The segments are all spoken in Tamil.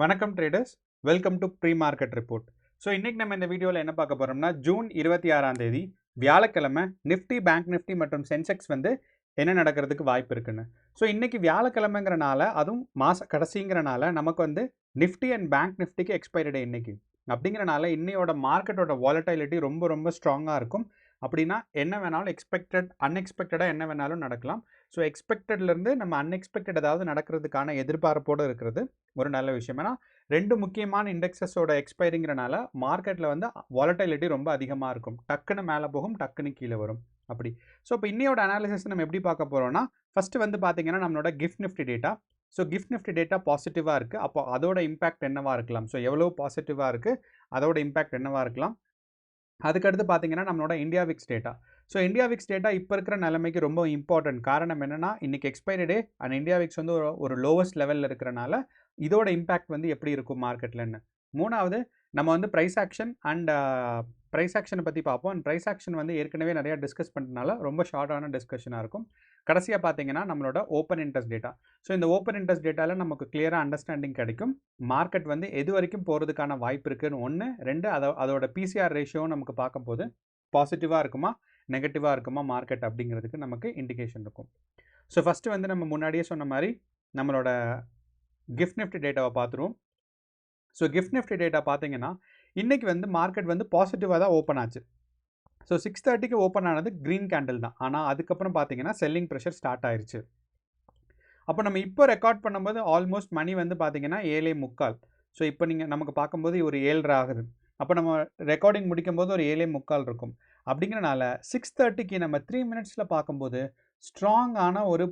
வணக்கம் traders, welcome to pre market report. So இன்றைக்கி நம்ம இந்த வீடியோவில் என்ன பார்க்க போகிறோம்னா, ஜூன் 26ஆம் தேதி வியாழக்கிழமை நிஃப்டி, பேங்க் நிஃப்டி மற்றும் சென்செக்ஸ் வந்து என்ன நடக்கிறதுக்கு வாய்ப்பு இருக்குன்னு. ஸோ இன்றைக்கி வியாழக்கிழமைங்கிறனால, அதுவும் மாத கடைசிங்கிறனால நமக்கு வந்து நிஃப்டி அண்ட் பேங்க் நிஃப்டிக்கு எக்ஸ்பைரி டே இன்னைக்கு. அப்படிங்கிறனால இன்னையோட மார்க்கெட்டோட வாலட்டிலிட்டி ரொம்ப ரொம்ப ஸ்ட்ராங்காக இருக்கும். அப்படின்னா என்ன வேணாலும் அன்எக்ஸ்பெக்டடாக என்ன வேணாலும் நடக்கலாம். ஸோ எக்ஸ்பெக்டட்லேருந்து நம்ம அன்எக்ஸ்பெக்டட் ஏதாவது நடக்கிறதுக்கான எதிர்பார்ப்போடு இருக்கிறது ஒரு நல்ல விஷயம். ஏன்னா ரெண்டு முக்கியமான இண்டெக்ஸஸோட எக்ஸ்பைரிங்கிறனால மார்க்கெட்டில் வந்து வாலட்டிலிட்டி ரொம்ப அதிகமாக இருக்கும். டக்குன்னு மேலே போகும், டக்குன்னு கீழே வரும் அப்படி. ஸோ இப்போ இன்னையோட அனாலிசிஸ் நம்ம எப்படி பார்க்க போகிறோம்னா, ஃபஸ்ட்டு வந்து பார்த்தீங்கன்னா நம்மளோட gift Nifty data. So gift Nifty data பாசிட்டிவாக இருக்குது. அப்போ அதோட இம்பாக்ட் என்னவாக இருக்கலாம்? ஸோ எவ்வளோ பாசிட்டிவாக இருக்குது, அதோட இம்பாக்ட் என்னவாக இருக்கலாம்? அதுக்கடுத்து பார்த்தீங்கன்னா நம்மளோட India Vicks data. So India Vicks data இப்போ இருக்கிற நிலைமைக்கு ரொம்ப இம்பார்ட்டன்ட். காரணம் என்னென்னா, இன்றைக்கி expiry day and India Vicks வந்து ஒரு லோவஸ்ட் லெவலில் இருக்கிறனால இதோட இம்பாக்ட் வந்து எப்படி இருக்கும் மார்க்கெட்லன்னு. மூணாவது நம்ம வந்து ப்ரைஸ் ஆக்ஷன் அண்ட் ப்ரைஸ் ஆக்ஷனை பற்றி பார்ப்போம். அண்ட் ப்ரைஸ் ஆக்ஷன் வந்து ஏற்கனவே நிறையா டிஸ்கஸ் பண்ணுறதுனால ரொம்ப ஷார்ட்டான டிஸ்கஷனாக இருக்கும். கடைசியாக பார்த்தீங்கன்னா நம்மளோட ஓப்பன் இன்ட்ரெஸ்ட் டேட்டா. ஸோ இந்த ஓப்பன் இன்ட்ரெஸ்ட் டேட்டாவில் நமக்கு கிளியராக அண்டர்ஸ்டாண்டிங் கிடைக்கும். மார்க்கெட் வந்து எது வரைக்கும் போகிறதுக்கான வாய்ப்பு இருக்குன்னு ஒன்று. ரெண்டு, அதோட பிசிஆர் ரேஷியோவும் நமக்கு பார்க்கும்போது பாசிட்டிவாக இருக்குமா நெகட்டிவாக இருக்குமா மார்க்கெட் அப்படிங்கிறதுக்கு நமக்கு இண்டிகேஷன் இருக்கும். ஸோ ஃபஸ்ட்டு வந்து நம்ம முன்னாடியே சொன்ன மாதிரி நம்மளோட கிஃப்ட் நிஃப்டி டேட்டாவை பார்த்துருவோம். ஸோ கிஃப்ட் நிஃப்டி டேட்டா பார்த்தீங்கன்னா இன்றைக்கி வந்து மார்க்கெட் வந்து பாசிட்டிவாக தான் ஓப்பன் ஆச்சு. ஸோ 6:30க்கு ஓப்பன் ஆனது க்ரீன் கேண்டில் தான். ஆனால் அதுக்கப்புறம் பார்த்தீங்கன்னா செல்லிங் ப்ரெஷர் ஸ்டார்ட் ஆயிடுச்சு. அப்போ நம்ம இப்போ ரெக்கார்ட் பண்ணும்போது ஆல்மோஸ்ட் மணி வந்து பார்த்தீங்கன்னா 7:45. ஸோ இப்போ நீங்கள் நமக்கு பார்க்கும்போது ஒரு 7:30 ஆகுது. அப்போ நம்ம ரெக்கார்டிங் முடிக்கும் போது ஒரு 7:45 இருக்கும். அப்படிங்கிறனால 6:30க்கு நம்ம 3 மினிட்ஸில் பார்க்கும்போது ஸ்ட்ராங்கான ஒரு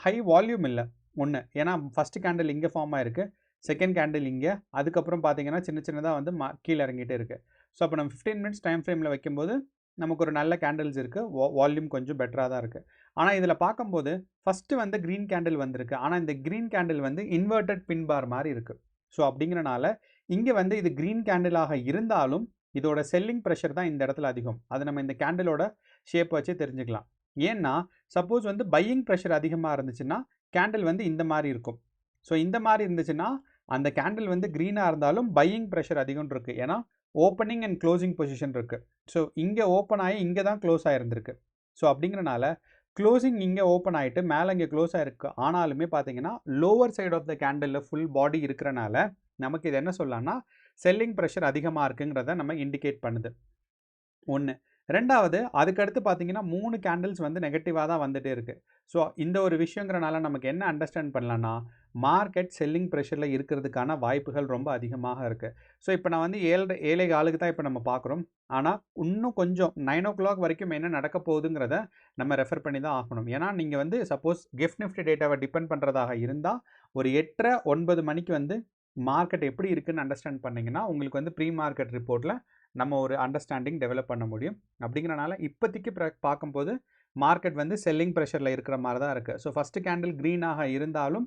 ஹை வால்யூம் இல்லை ஒன்று. ஏன்னா ஃபஸ்ட்டு கேண்டில் இங்கே ஃபார்ம் ஆகிருக்கு, செகண்ட் கேண்டில் இங்கே, அதுக்கப்புறம் பார்த்தீங்கன்னா சின்ன சின்னதாக வந்து கீழே இறங்கிட்டே இருக்குது. ஸோ அப்போ நம்ம 15 மினிட்ஸ் டைம் ஃப்ரேமில் வைக்கும்போது நமக்கு ஒரு நல்ல கேண்டில்ஸ் இருக்குது, வால்யூம் கொஞ்சம் பெட்டராக தான் இருக்குது. ஆனால் இதில் பார்க்கும்போது ஃபஸ்ட்டு வந்து க்ரீன் கேண்டில் வந்திருக்கு. ஆனால் இந்த க்ரீன் கேண்டில் வந்து இன்வெர்டட் பின் பார் மாதிரி இருக்குது. ஸோ அப்படிங்கிறனால இங்கே வந்து இது க்ரீன் கேண்டிலாக இருந்தாலும் இதோட செல்லிங் ப்ரெஷர் தான் இந்த இடத்துல அதிகம். அது நம்ம இந்த கேண்டிலோட ஷேப் வச்சு தெரிஞ்சுக்கலாம். ஏன்னா சப்போஸ் வந்து பையிங் ப்ரெஷர் அதிகமாக இருந்துச்சுன்னா கேண்டில் வந்து இந்த மாதிரி இருக்கும். ஸோ இந்த மாதிரி இருந்துச்சுன்னா அந்த கேண்டில் வந்து க்ரீனாக இருந்தாலும் பையிங் ப்ரெஷர் அதிகம் இருக்குது. ஏன்னா ஓப்பனிங் அண்ட் க்ளோசிங் பொசிஷன் இருக்குது. ஸோ இங்கே ஓப்பன் ஆகி இங்கே தான் க்ளோஸ் ஆகிருந்திருக்கு. ஸோ அப்படிங்கிறனால க்ளோசிங் இங்கே ஓப்பன் ஆகிட்டு மேலே இங்கே க்ளோஸ் ஆகிருக்கு. ஆனாலுமே பார்த்தீங்கன்னா லோவர் சைட் ஆஃப் த கேண்டிலில் ஃபுல் பாடி இருக்கிறனால நமக்கு இது என்ன சொல்லலாம்னா செல்லிங் ப்ரெஷர் அதிகமாக இருக்குங்கிறத நம்ம இண்டிகேட் பண்ணுது ஒன்று. ரெண்டாவது, அதுக்கடுத்து பார்த்தீங்கன்னா 3 கேண்டில்ஸ் வந்து நெகட்டிவாக தான் வந்துகிட்டே இருக்குது. ஸோ இந்த ஒரு விஷயங்கிறனால நமக்கு என்ன அண்டர்ஸ்டாண்ட் பண்ணலான்னா, மார்க்கெட் செல்லிங் ப்ரெஷரில் இருக்கிறதுக்கான வாய்ப்புகள் ரொம்ப அதிகமாக இருக்குது. ஸோ இப்போ நான் வந்து 7:15 தான் இப்போ நம்ம பார்க்குறோம். ஆனால் இன்னும் கொஞ்சம் 9:00 வரைக்கும் என்ன நடக்க போகுதுங்கிறத நம்ம ரெஃபர் பண்ணி தான் ஆகணும். ஏன்னா நீங்கள் வந்து சப்போஸ் கிஃப்ட் நிஃப்டி டேட்டாவை டிபெண்ட் பண்ணுறதாக இருந்தால் ஒரு 8:30 9 மணிக்கு வந்து மார்க்கெட் எப்படி இருக்குன்னு அண்டர்ஸ்டாண்ட் பண்ணிங்கன்னா உங்களுக்கு வந்து ப்ரீ மார்க்கெட் ரிப்போர்ட்டில் நம்ம ஒரு அண்டர்ஸ்டாண்டிங் டெவலப் பண்ண முடியும். அப்படிங்கிறனால இப்போதைக்கு பார்க்கும்போது மார்க்கெட் வந்து செல்லிங் ப்ரெஷரில் இருக்கிற மாதிரி தான் இருக்குது. ஸோ ஃபஸ்ட்டு கேண்டில் க்ரீனாக இருந்தாலும்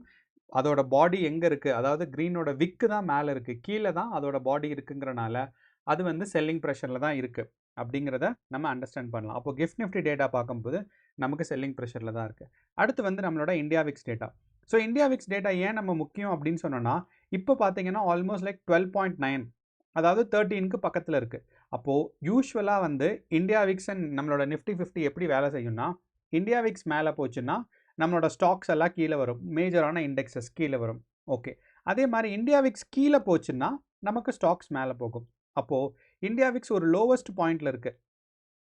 அதோட பாடி எங்கே இருக்குது, அதாவது க்ரீனோட விக்கு தான் மேலே இருக்குது, கீழே தான் அதோட பாடி இருக்குங்கிறனால அது வந்து செல்லிங் ப்ரெஷரில் தான் இருக்குது அப்படிங்கிறத நம்ம அண்டர்ஸ்டாண்ட் பண்ணலாம். அப்போ கிஃப்ட் நிஃப்டி டேட்டா பார்க்கும்போது நமக்கு செல்லிங் ப்ரெஷரில் தான் இருக்குது. அடுத்து வந்து நம்மளோட India Vicks data. So India Vicks data ஏன் நம்ம முக்கியம் அப்படின்னு சொன்னோன்னா, இப்போ பார்த்தீங்கன்னா ஆல்மோஸ்ட் லைக் 12.9, அதாவது 13க்கு பக்கத்தில் இருக்குது. அப்போது யூஸ்வலாக வந்து இந்தியா விக்ஸ் அண்ட் நம்மளோட நிஃப்டி 50 எப்படி வேலை செய்யும்னா, இந்தியா விக்ஸ் மேலே போச்சுன்னா நம்மளோட ஸ்டாக்ஸ் எல்லாம் கீழே வரும், மேஜரான இண்டெக்ஸஸ் கீழே வரும். ஓகே, அதே மாதிரி இந்தியா விக்ஸ் கீழே போச்சுன்னா நமக்கு ஸ்டாக்ஸ் மேலே போகும். அப்போது இந்தியா விக்ஸ் ஒரு லோவஸ்ட் பாயிண்டில் இருக்குது.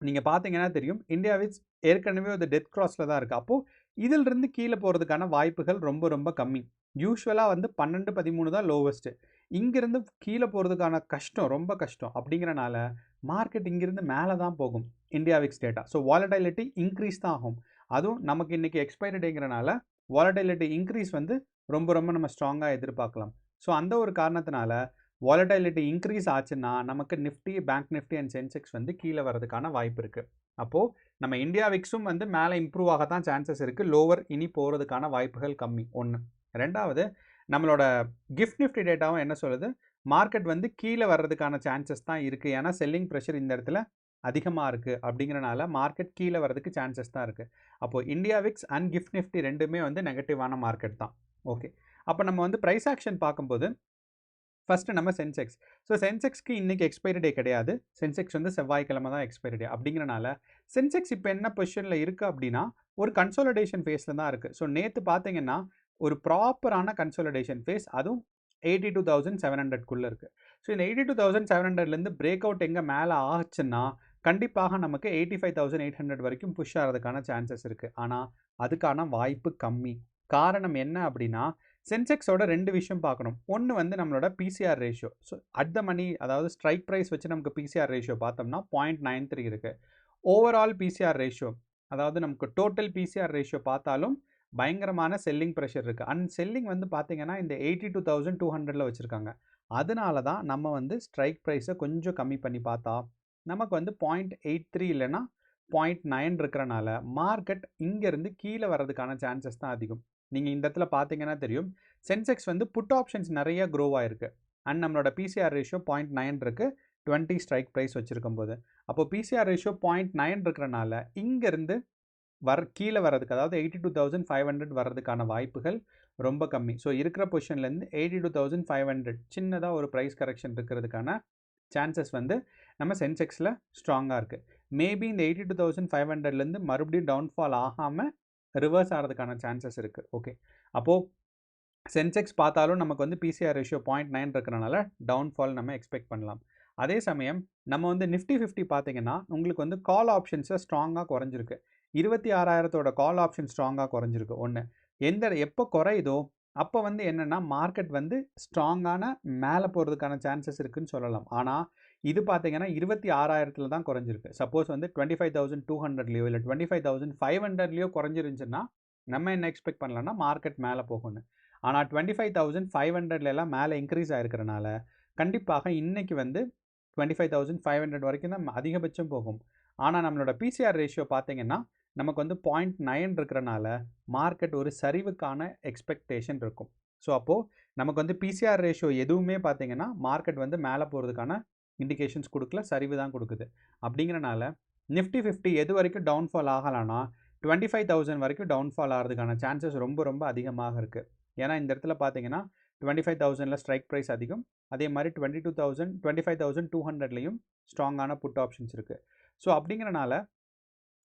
நீங்கள் பார்த்தீங்கன்னா தெரியும், இந்தியா விக்ஸ் ஏற்கனவே ஒரு டெத் கிராஸில் தான் இருக்குது. அப்போது இதிலிருந்து கீழே போகிறதுக்கான வாய்ப்புகள் ரொம்ப ரொம்ப கம்மி. யூஸ்வலாக வந்து 12 13 தான் லோவஸ்ட்டு. இங்கேருந்து கீழே போகிறதுக்கான கஷ்டம் ரொம்ப கஷ்டம். அப்படிங்கிறனால மார்க்கெட் இங்கேருந்து மேலே தான் போகும் India Vicks data. So volatility increase தான் ஆகும். அதுவும் நமக்கு இன்றைக்கி எக்ஸ்பைரி டேங்கிறனால வாலட்டிலிட்டி இன்க்ரீஸ் வந்து ரொம்ப ரொம்ப நம்ம ஸ்ட்ராங்காக எதிர்பார்க்கலாம். ஸோ அந்த ஒரு காரணத்தினால வாலட்டிலிட்டி இன்க்ரீஸ் ஆச்சுன்னா நமக்கு Nifty, bank Nifty and Sensex வந்து கீழே வரதுக்கான வாய்ப்பு இருக்குது. அப்போது நம்ம இந்தியா விக்ஸும் வந்து மேலே இம்ப்ரூவ் ஆக தான் சான்சஸ் இருக்குது. லோவர் இனி போகிறதுக்கான வாய்ப்புகள் கம்மி ஒன்று. ரெண்டாவது, நம்மளோட கிஃப்ட் நிஃப்டி டேட்டாவும் என்ன சொல்லுது, மார்க்கெட் வந்து கீழே வர்றதுக்கான சான்சஸ் தான் இருக்குது. ஏன்னா செல்லிங் ப்ரெஷர் இந்த இடத்துல அதிகமாக இருக்குது. அப்படிங்கிறனால மார்க்கெட் கீழே வர்றதுக்கு சான்சஸ் தான் இருக்குது. அப்போது India Vicks and gift Nifty ரெண்டுமே வந்து நெகட்டிவான மார்க்கெட் தான். ஓகே, அப்போ நம்ம வந்து ப்ரைஸ் ஆக்ஷன் பார்க்கும்போது ஃபஸ்ட்டு நம்ம சென்செக்ஸ். ஸோ சென்செக்ஸ்க்கு இன்றைக்கி எக்ஸ்பைரி டே கிடையாது. சென்செக்ஸ் வந்து செவ்வாய்க்கிழமை தான் எக்ஸ்பைரி டே. அப்படிங்கிறனால சென்செக்ஸ் இப்போ என்ன பொசிஷனில் இருக்குது அப்படின்னா ஒரு கன்சாலிடேஷன் ஃபேஸில் தான் இருக்குது. ஸோ நேற்று பார்த்தீங்கன்னா ஒரு ப்ராப்பரான கன்சாலிடேஷன் ஃபேஸ், அதுவும் 82,700க்குள்ளே இருக்குது. ஸோ இந்த 82,700லேருந்து பிரேக் அவுட் எங்கே மேலே ஆச்சுன்னா கண்டிப்பாக நமக்கு 85,800 வரைக்கும் புஷ் ஆகிறதுக்கான சான்சஸ் இருக்குது. ஆனால் அதுக்கான வாய்ப்பு கம்மி. காரணம் என்ன அப்படின்னா சென்செக்ஸோட 2 விஷயம் பார்க்கணும். ஒன்று வந்து நம்மளோட PCR ratio. So at the money, அதாவது ஸ்ட்ரைக் ப்ரைஸ் வச்சு நமக்கு பிசிஆர் ரேஷியோ பார்த்தோம்னா 0.93 இருக்குது. ஓவரால் பிசிஆர் ரேஷியோ, அதாவது நமக்கு டோட்டல் பிசிஆர் ரேஷியோ பார்த்தாலும் பயங்கரமான செல்லிங் ப்ரெஷர் இருக்குது. அண்ட் செல்லிங் வந்து பார்த்தீங்கன்னா இந்த 82,200ல் வச்சுருக்காங்க. அதனால தான் நம்ம வந்து ஸ்ட்ரைக் ப்ரைஸை கொஞ்சம் கம்மி பண்ணி பார்த்தா நமக்கு வந்து 0.83 இல்லைன்னா 0.9 இருக்கிறனால மார்க்கெட் இங்கேருந்து கீழே வர்றதுக்கான சான்சஸ் தான் அதிகம். நீங்கள் இந்த இடத்துல பார்த்தீங்கன்னா தெரியும், சென்செக்ஸ் வந்து புட் ஆப்ஷன்ஸ் நிறைய க்ரோ ஆகிருக்கு. அண்ட் நம்மளோட பிசிஆர் ரேஷியோ 0.9 இருக்குது 20 ஸ்ட்ரைக் ப்ரைஸ் வச்சுருக்கும் போது. அப்போது பிசிஆர் ரேஷியோ 0.9 இருக்கிறனால இங்கேருந்து கீழே வர்றதுக்கு, அதாவது 82,500 வர்றதுக்கான வாய்ப்புகள் ரொம்ப கம்மி. ஸோ இருக்கிற பொசிஷன்லேருந்து 82,500 சின்னதாக ஒரு ப்ரைஸ் கரெக்ஷன் இருக்கிறதுக்கான சான்சஸ் வந்து நம்ம சென்செக்ஸில் ஸ்ட்ராங்காக இருக்குது. மேபி இந்த 82,500லேருந்து மறுபடியும் டவுன்ஃபால் ஆகாமல் ரிவர்ஸ் ஆகிறதுக்கான சான்சஸ் இருக்குது. ஓகே, அப்போது சென்செக்ஸ் பார்த்தாலும் நமக்கு வந்து பிசிஆர் ரேஷியோ 0.9 இருக்கிறனால டவுன்ஃபால் நம்ம எக்ஸ்பெக்ட் பண்ணலாம். அதே சமயம் நம்ம வந்து நிஃப்டி 50 பார்த்தீங்கன்னா உங்களுக்கு வந்து கால் ஆப்ஷன்ஸை ஸ்ட்ராங்காக குறைஞ்சிருக்கு. 26,000 கால் ஆப்ஷன் ஸ்ட்ராங்காக குறைஞ்சிருக்கு. ஒன்று, எப்போ குறையுதோ அப்போ வந்து என்னென்னா மார்க்கெட் வந்து ஸ்ட்ராங்கான மேலே போகிறதுக்கான சான்சஸ் இருக்குதுன்னு சொல்லலாம். ஆனால் இது பார்த்தீங்கன்னா 26,000 தான் குறைஞ்சிருக்கு. சப்போஸ் வந்து 25,200லையோ இல்லை 25,500லையோ குறைஞ்சிருந்துச்சுன்னா நம்ம என்ன எக்ஸ்பெக்ட் பண்ணலாம்னா மார்க்கெட் மேலே போகணும். ஆனால் 25,500லாம் மேலே இன்க்ரீஸ் ஆகிருக்கிறனால கண்டிப்பாக இன்றைக்கி வந்து 25,500 வரைக்கும் தான் அதிகபட்சம் போகும். ஆனால் நம்மளோட பிசிஆர் ரேஷியோ பார்த்தீங்கன்னா நமக்கு வந்து 0.9 இருக்கிறனால மார்க்கெட் ஒரு சரிவுக்கான எக்ஸ்பெக்டேஷன் இருக்கும். ஸோ அப்போது நமக்கு வந்து பிசிஆர் ரேஷியோ எதுவுமே பார்த்தீங்கன்னா மார்க்கெட் வந்து மேலே போகிறதுக்கான இண்டிகேஷன்ஸ் கொடுக்கல, சரிவு தான் கொடுக்குது. அப்படிங்கிறனால நிஃப்டி 50 எது வரைக்கும் டவுன்ஃபால் ஆகலான்னா 25,000 வரைக்கும் டவுன்ஃபால் ஆகிறதுக்கான சான்சஸ் ரொம்ப ரொம்ப அதிகமாக இருக்குது. ஏன்னா இந்த இடத்துல பார்த்தீங்கன்னா 25,000ல் ஸ்ட்ரைக் ப்ரைஸ் அதிகம், அதே மாதிரி 25,200லையும் ஸ்ட்ராங்கான புட் ஆப்ஷன்ஸ் இருக்குது. ஸோ அப்படிங்கிறனால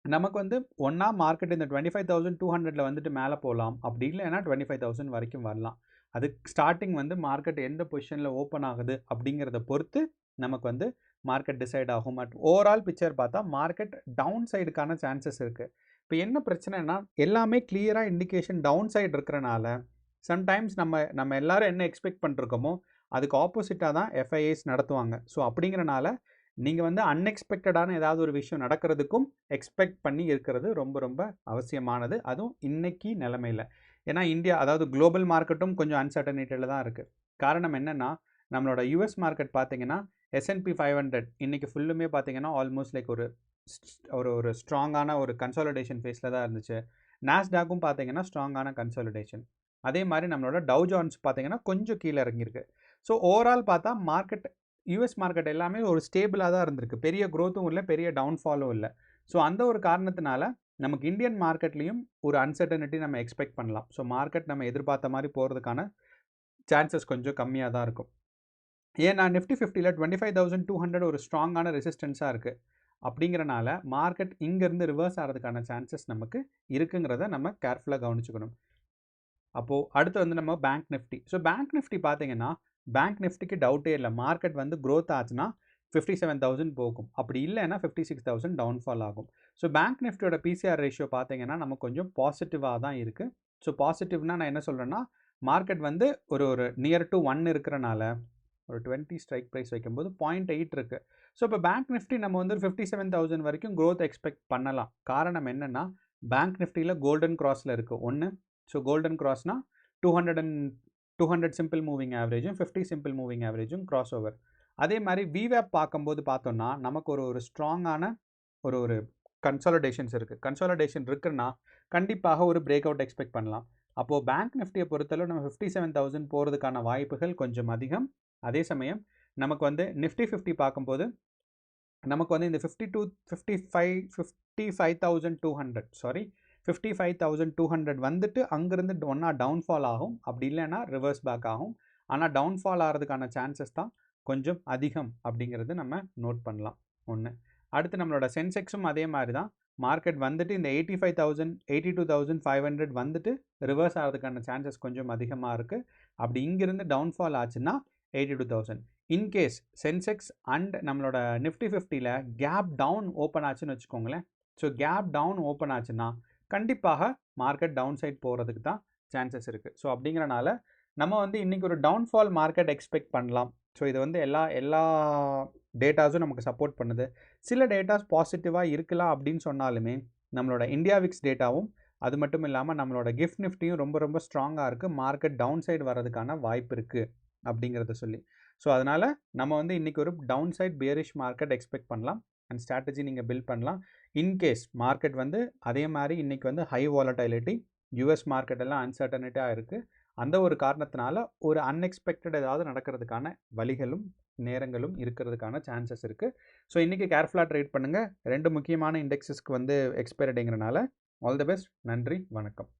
நமக்கு வந்து ஒன்றா மார்க்கெட் இந்த 25,200ல் வந்துட்டு மேலே போகலாம், அப்படி இல்லைன்னா 25,000 வரைக்கும் வரலாம். அது ஸ்டார்டிங் வந்து மார்க்கெட் எந்த பொசிஷனில் ஓப்பன் ஆகுது அப்படிங்கிறத பொறுத்து நமக்கு வந்து மார்க்கெட் டிசைட் ஆகும். பட் ஓவரால் பிக்சர் பார்த்தா மார்க்கெட் டவுன் சைடுக்கான சான்சஸ் இருக்குது. இப்போ என்ன பிரச்சனைனா எல்லாமே கிளியராக இண்டிகேஷன் டவுன் சைடு இருக்கிறனால சம்டைம்ஸ் நம்ம எல்லாரும் என்ன எக்ஸ்பெக்ட் பண்ணிருக்கோமோ அதுக்கு ஆப்போசிட்டாக தான் எஃப்ஐஏஸ் நடத்துவாங்க. ஸோ அப்படிங்கிறனால நீங்கள் வந்து அன்எக்ஸ்பெக்டடான ஏதாவது ஒரு விஷயம் நடக்கிறதுக்கும் எக்ஸ்பெக்ட் பண்ணி இருக்கிறது ரொம்ப ரொம்ப அவசியமானது, அதுவும் இன்னைக்கு நிலைமையில். ஏன்னா இந்தியா, அதாவது குளோபல் மார்க்கெட்டும் கொஞ்சம் அன்சர்டனிட்டியில் தான் இருக்குது. காரணம் என்னென்னா நம்மளோட யூஎஸ் மார்க்கெட் பார்த்தீங்கன்னா S&P 500 இன்றைக்கி ஃபுல்லுமே பார்த்தீங்கன்னா ஆல்மோஸ்ட் லைக் ஒரு ஸ்ட்ராங்கான ஒரு கன்சாலிடேஷன் ஃபேஸில் தான் இருந்துச்சு. நாஸ்டாக்கும் பார்த்தீங்கன்னா ஸ்ட்ராங்கான கன்சாலிடேஷன். அதே மாதிரி நம்மளோட டவ் ஜோன்ஸ் பார்த்தீங்கன்னா கொஞ்சம் கீழே இறங்கியிருக்கு. ஸோ ஓவரால் பார்த்தா மார்க்கெட், யூஎஸ் மார்க்கெட் எல்லாமே ஒரு ஸ்டேபிளாக தான் இருந்திருக்கு. பெரிய க்ரோத்தும் இல்லை, பெரிய டவுன்ஃபாலும் இல்லை. ஸோ அந்த ஒரு காரணத்தினால நமக்கு இந்தியன் மார்க்கெட்லேயும் ஒரு அன்சர்டனிட்டி நம்ம எக்ஸ்பெக்ட் பண்ணலாம். ஸோ மார்க்கெட் நம்ம எதிர்பார்த்த மாதிரி போகிறதுக்கான சான்சஸ் கொஞ்சம் கம்மியாக தான் இருக்கும். ஏன்னா நிஃப்டி 50ல் 25,200 ஒரு ஸ்ட்ராங்கான ரெசிஸ்டன்ஸாக இருக்குது. அப்படிங்கிறனால மார்க்கெட் இங்கேருந்து ரிவர்ஸ் ஆகிறதுக்கான சான்சஸ் நமக்கு இருக்குங்கிறத நம்ம கேர்ஃபுல்லாக கவனிச்சுக்கணும். அப்போது அடுத்து வந்து நம்ம bank Nifty. So bank Nifty பார்த்தீங்கன்னா பேங்க் நிஃப்டிக்கு டவுட்டே இல்லை, மார்க்கெட் வந்து க்ரோத் ஆச்சுன்னா 57,000 போகும், அப்படி இல்லைன்னா 56,000 டவுன்ஃபால் ஆகும். ஸோ பேங்க் நிஃப்டியோட பிசிஆர் ரேஷியோ பார்த்தீங்கன்னா நமக்கு கொஞ்சம் பாசிட்டிவாக தான் இருக்குது. ஸோ பாசிட்டிவ்னா நான் என்ன சொல்கிறேன்னா மார்க்கெட் வந்து ஒரு நியர் டு 1 இருக்கிறனால ஒரு 20 ஸ்ட்ரைக் ப்ரைஸ் வைக்கும்போது 0.8 இருக்குது. ஸோ இப்போ பேங்க் நிஃப்டி நம்ம வந்து 57,000 வரைக்கும் க்ரோத் எக்ஸ்பெக்ட் பண்ணலாம். காரணம் என்னென்னா பேங்க் நிஃப்டியில் கோல்டன் கிராஸில் இருக்குது ஒன்று. ஸோ கோல்டன் கிராஸ்னால் 200 சிம்பிள் மூவிங் ஆவரேஜும் 50 சிம்பிள் மூவிங் ஆவரேஜும் கிராஸ் ஓவர். அதே மாதிரி விவேப் பார்க்கும்போது பார்த்தோன்னா நமக்கு ஒரு ஸ்ட்ராங்கான ஒரு கன்சாலிடேஷன்ஸ் இருக்குது. கன்சாலிடேஷன் இருக்குன்னா கண்டிப்பாக ஒரு பிரேக் அவுட் எக்ஸ்பெக்ட் பண்ணலாம். அப்போது பேங்க் நிஃப்டியை பொறுத்தளவு நம்ம 57,000 போகிறதுக்கான வாய்ப்புகள் கொஞ்சம் அதிகம். அதே சமயம் நமக்கு வந்து நிஃப்டி 50 பார்க்கும்போது நமக்கு வந்து இந்த 55,200 வந்துட்டு அங்கேருந்து ஒன்றா டவுன்ஃபால் ஆகும், அப்படி இல்லைன்னா ரிவர்ஸ் பேக் ஆகும். ஆனால் டவுன்ஃபால் ஆகிறதுக்கான சான்சஸ் தான் கொஞ்சம் அதிகம் அப்படிங்கிறது நம்ம நோட் பண்ணலாம். ஒன்று. அடுத்து நம்மளோட சென்செக்ஸும் அதே மாதிரி தான். மார்க்கெட் வந்துட்டு இந்த 85,000 82,500 வந்துட்டு ரிவர்ஸ் ஆகிறதுக்கான சான்சஸ் கொஞ்சம் அதிகமாக இருக்குது. அப்படி இங்கிருந்து டவுன்ஃபால் ஆச்சுன்னா 82,000. இன்கேஸ் சென்செக்ஸ் அண்ட் நம்மளோட நிஃப்டி 50ல் கேப் டவுன் ஓப்பன் ஆச்சுன்னு வச்சுக்கோங்களேன். ஸோ கேப் டவுன் ஓப்பன் ஆச்சுன்னா கண்டிப்பாக மார்க்கெட் டவுன் சைட் போகிறதுக்கு தான் சான்சஸ் இருக்குது. ஸோ அப்படிங்கிறனால நம்ம வந்து இன்றைக்கி ஒரு டவுன்ஃபால் மார்க்கெட் எக்ஸ்பெக்ட் பண்ணலாம். ஸோ இது வந்து எல்லா டேட்டாஸும் நமக்கு சப்போர்ட் பண்ணுது. சில டேட்டாஸ் பாசிட்டிவாக இருக்கலாம் அப்படின்னு சொன்னாலுமே நம்மளோட இந்தியா விக்ஸ் டேட்டாவும் அது மட்டும் இல்லாமல் நம்மளோட கிஃப்ட் நிஃப்டியும் ரொம்ப ரொம்ப ஸ்ட்ராங்காக இருக்குது. மார்க்கெட் டவுன் சைடு வர்றதுக்கான வாய்ப்பு இருக்குது அப்படிங்கிறத சொல்லி. ஸோ அதனால் நம்ம வந்து இன்றைக்கி ஒரு down side bearish market expect பண்ணலாம். அண்ட் ஸ்ட்ராட்டஜி நீங்கள் பில்ட் பண்ணலாம். இன்கேஸ் மார்க்கெட் வந்து அதே மாதிரி இன்றைக்கி வந்து ஹை வாலடைலிட்டி, யூஎஸ் மார்க்கெட் எல்லாம் அன்சர்டனிட்டியாக இருக்குது. அந்த ஒரு காரணத்தினால ஒரு அன்எக்ஸ்பெக்டட் ஏதாவது நடக்கிறதுக்கான வழிகளும் நேரங்களும் இருக்கிறதுக்கான சான்சஸ் இருக்குது. ஸோ இன்றைக்கி கேர்ஃபுல்லாக ட்ரேட் பண்ணுங்கள். 2 முக்கியமான இண்டெக்ஸஸ்க்கு வந்து எக்ஸ்பைரி டேங்கிறனால. All the best. நன்றி, வணக்கம்.